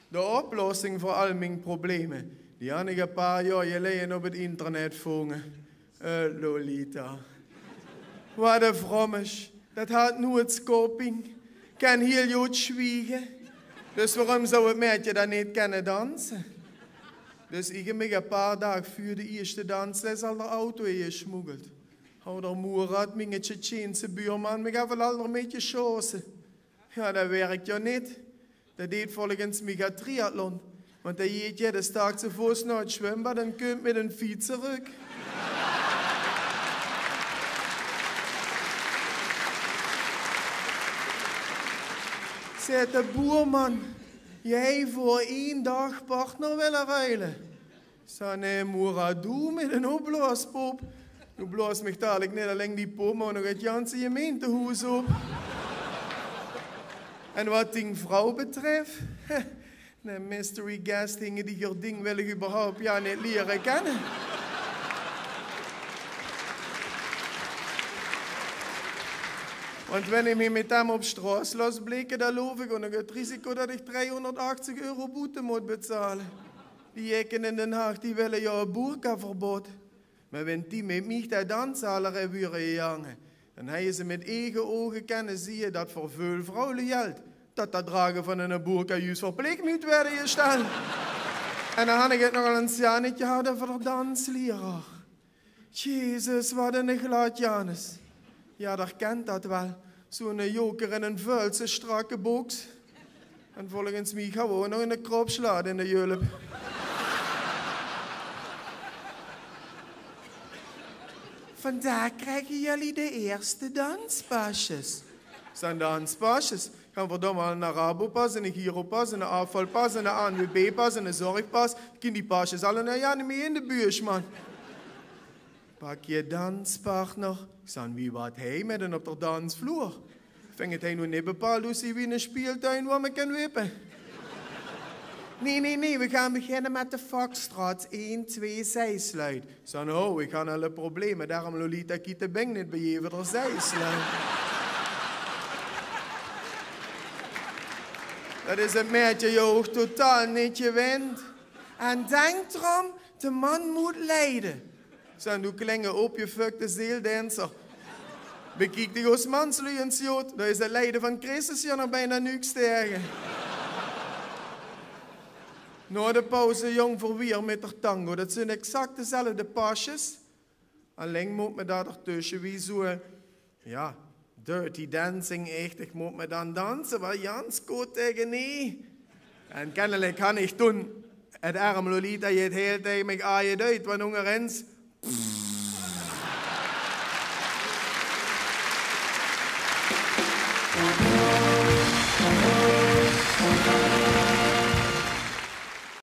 De oplossing voor al mijn problemen, die had ik een paar jaar geleden op het internet gevonden. Lolita. Wat een vrommes. Dat had nooit scoping. Kan heel goed zwiegen. Dus waarom zou het meisje dan niet kunnen dansen? Dus ik heb me een paar dagen voor de eerste dansles al de auto ingesmoggeld. Ouder moeder had mijn Tsjetsjeense buurman me gaf al een beetje chancen. Ja, dat werkt ja niet. Dat deed volgens mij een triathlon. Want hij jeet je de sterkste voos naar het zwembad en komt met een fiets terug. Zegt de boerman, jij voor 1 dag partner willen ruilen? Zei nee, moeder, doe met een opblaaspop. Nu blaast me dadelijk niet alleen die pop, maar nog het ganse gemeentehuis op. En wat die vrouw betreft, de mystery guest dingen die hier ding wil ik überhaupt ja niet leren kennen. Want wanneer ik me met hem op straat los bleek, dan geloof ik nog het risico dat ik 380 euro boete moet betalen. Die jekken in Den Haag, die willen jou een boerkaverbod. Maar wanneer die met mij de danszaler hebben jangen, dan hebben ze met eigen ogen kunnen zien dat voor veel vrouwen geldt dat dat dragen van een boerka juist verplicht moet worden gesteld. En dan had ik het nog al een Janetje hadden voor de dansleraar. Jezus, wat een glad Janus. Ja, dat kent dat wel. Zo'n joker in een vuilse strakke box. En volgens mij gewoon nog in de krop slaan in de julep. Vandaag krijgen jullie de eerste danspasjes. Zijn danspasjes? Gaan verdomme een Arabopas, een Giropas, een afvalpas, een ANWB-pas, een zorgpas. Ik ken die pasjes alle nou ja niet meer in de buurt, man. Pak je danspartner. Ik zei, wie wat hij met een op de dansvloer? Ving het hij nu niet bepaald hoe ze wie in een speeltuin waar me kan wippen. Nee, we gaan beginnen met de Foxtrot. 1, 2, zijsluit. Ik zei, oh, ik had alle problemen. Daarom Lolita kiet de beng niet bij je voor de zijsluit. Dat is het meisje je ook totaal niet gewend. En denk erom, de man moet lijden. Zijn du klinge opgefukte zeeldanser. Bekijk die Osmansluiensjood, dat is het lijden van Christus ja nog bijna niks tegen. Na de pauze jong voor weer met de tango, dat zijn exact dezelfde pasjes. Alleen moet me daar ertussen wie zo, ja, dirty dancing echt, ik moet me dan dansen, maar Jans goed tegen nee. En kennelijk kan ik toen het arm Lolita je het hele tijd met aaien uit, want ongeens